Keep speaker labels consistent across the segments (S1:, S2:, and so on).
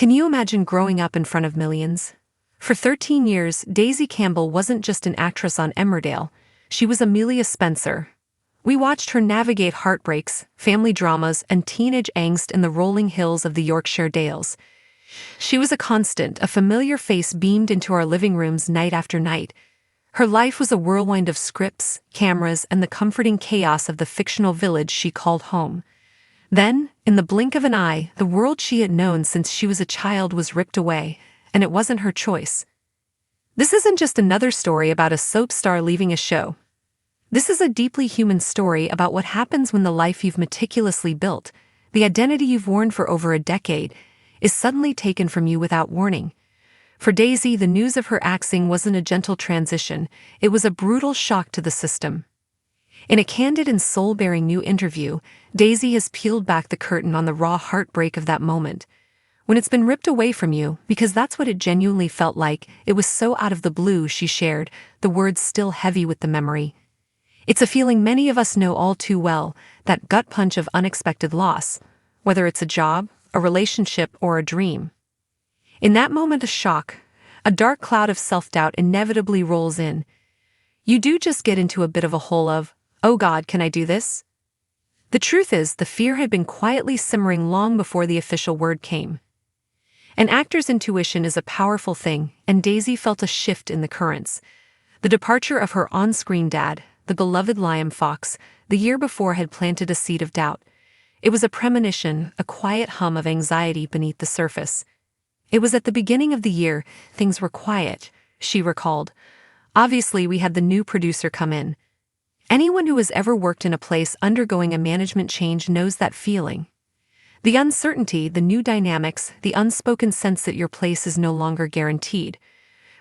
S1: Can you imagine growing up in front of millions? For 13 years, Daisy Campbell wasn't just an actress on Emmerdale, she was Amelia Spencer. We watched her navigate heartbreaks, family dramas, and teenage angst in the rolling hills of the Yorkshire Dales. She was a constant, a familiar face beamed into our living rooms night after night. Her life was a whirlwind of scripts, cameras, and the comforting chaos of the fictional village she called home. Then, in the blink of an eye, the world she had known since she was a child was ripped away, and it wasn't her choice. This isn't just another story about a soap star leaving a show. This is a deeply human story about what happens when the life you've meticulously built, the identity you've worn for over a decade, is suddenly taken from you without warning. For Daisy, the news of her axing wasn't a gentle transition, it was a brutal shock to the system. In a candid and soul-bearing new interview, Daisy has peeled back the curtain on the raw heartbreak of that moment. When it's been ripped away from you, because that's what it genuinely felt like, it was so out of the blue, she shared, the words still heavy with the memory. It's a feeling many of us know all too well, that gut punch of unexpected loss, whether it's a job, a relationship, or a dream. In that moment of shock, a dark cloud of self-doubt inevitably rolls in. You do just get into a bit of a hole of, "Oh God, can I do this?" The truth is, the fear had been quietly simmering long before the official word came. An actor's intuition is a powerful thing, and Daisy felt a shift in the currents. The departure of her on-screen dad, the beloved Liam Fox, the year before had planted a seed of doubt. It was a premonition, a quiet hum of anxiety beneath the surface. It was at the beginning of the year, things were quiet, she recalled. Obviously, we had the new producer come in. Anyone who has ever worked in a place undergoing a management change knows that feeling. The uncertainty, the new dynamics, the unspoken sense that your place is no longer guaranteed.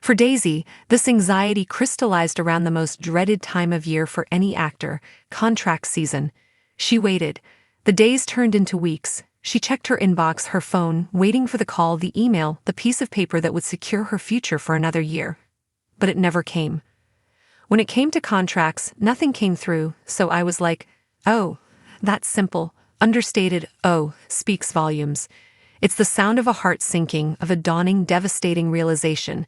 S1: For Daisy, this anxiety crystallized around the most dreaded time of year for any actor, contract season. She waited. The days turned into weeks. She checked her inbox, her phone, waiting for the call, the email, the piece of paper that would secure her future for another year. But it never came. When it came to contracts, nothing came through, so I was like, oh, that simple, understated "oh" speaks volumes. It's the sound of a heart sinking, of a dawning, devastating realization.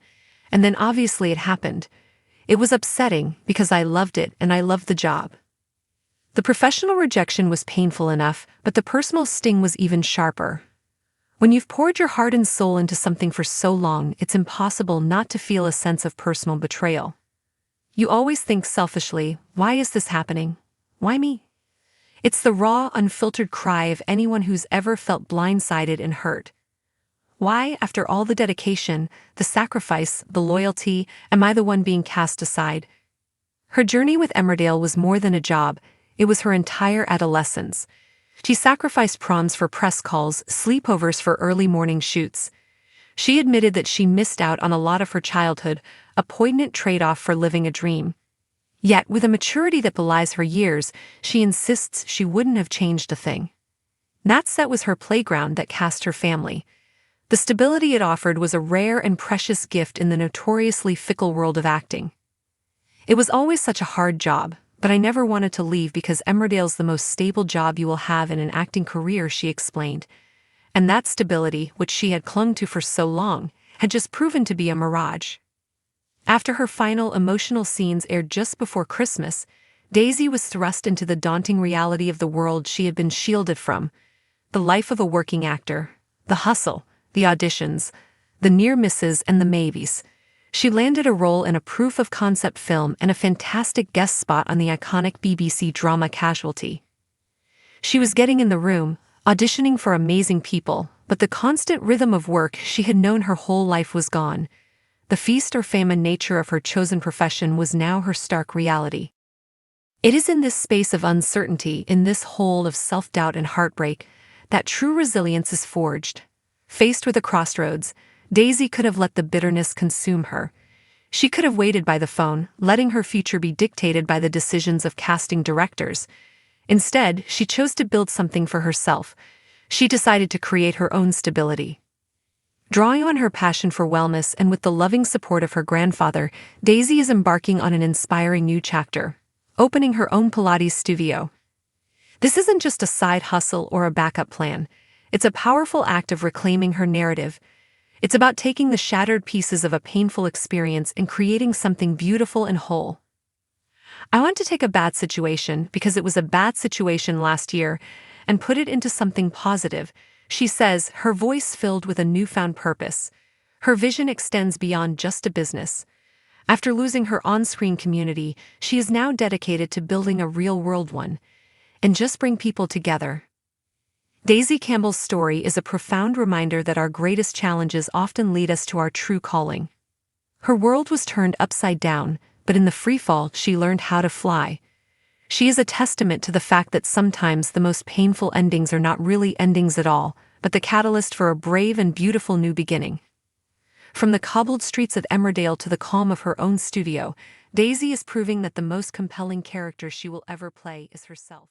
S1: And then obviously it happened. It was upsetting, because I loved it and I loved the job. The professional rejection was painful enough, but the personal sting was even sharper. When you've poured your heart and soul into something for so long, it's impossible not to feel a sense of personal betrayal. You always think selfishly, why is this happening? Why me? It's the raw, unfiltered cry of anyone who's ever felt blindsided and hurt. Why, after all the dedication, the sacrifice, the loyalty, am I the one being cast aside? Her journey with Emmerdale was more than a job, it was her entire adolescence. She sacrificed proms for press calls, sleepovers for early morning shoots. She admitted that she missed out on a lot of her childhood, a poignant trade-off for living a dream. Yet, with a maturity that belies her years, she insists she wouldn't have changed a thing. That set was her playground that cast her family. The stability it offered was a rare and precious gift in the notoriously fickle world of acting. It was always such a hard job, but I never wanted to leave because Emmerdale's the most stable job you will have in an acting career, she explained. And that stability, which she had clung to for so long, had just proven to be a mirage. After her final emotional scenes aired just before Christmas, Daisy was thrust into the daunting reality of the world she had been shielded from. The life of a working actor, the hustle, the auditions, the near misses and the maybes. She landed a role in a proof-of-concept film and a fantastic guest spot on the iconic BBC drama Casualty. She was getting in the room, auditioning for amazing people, but the constant rhythm of work she had known her whole life was gone. The feast or famine nature of her chosen profession was now her stark reality. It is in this space of uncertainty, in this hole of self-doubt and heartbreak, that true resilience is forged. Faced with a crossroads, Daisy could have let the bitterness consume her. She could have waited by the phone, letting her future be dictated by the decisions of casting directors. Instead, she chose to build something for herself. She decided to create her own stability. Drawing on her passion for wellness and with the loving support of her grandfather, Daisy is embarking on an inspiring new chapter, opening her own Pilates studio. This isn't just a side hustle or a backup plan. It's a powerful act of reclaiming her narrative. It's about taking the shattered pieces of a painful experience and creating something beautiful and whole. I want to take a bad situation, because it was a bad situation last year, and put it into something positive, she says, her voice filled with a newfound purpose. Her vision extends beyond just a business. After losing her on-screen community, she is now dedicated to building a real-world one, and just bring people together. Daisy Campbell's story is a profound reminder that our greatest challenges often lead us to our true calling. Her world was turned upside down, but in the freefall she learned how to fly. She is a testament to the fact that sometimes the most painful endings are not really endings at all, but the catalyst for a brave and beautiful new beginning. From the cobbled streets of Emmerdale to the calm of her own studio, Daisy is proving that the most compelling character she will ever play is herself.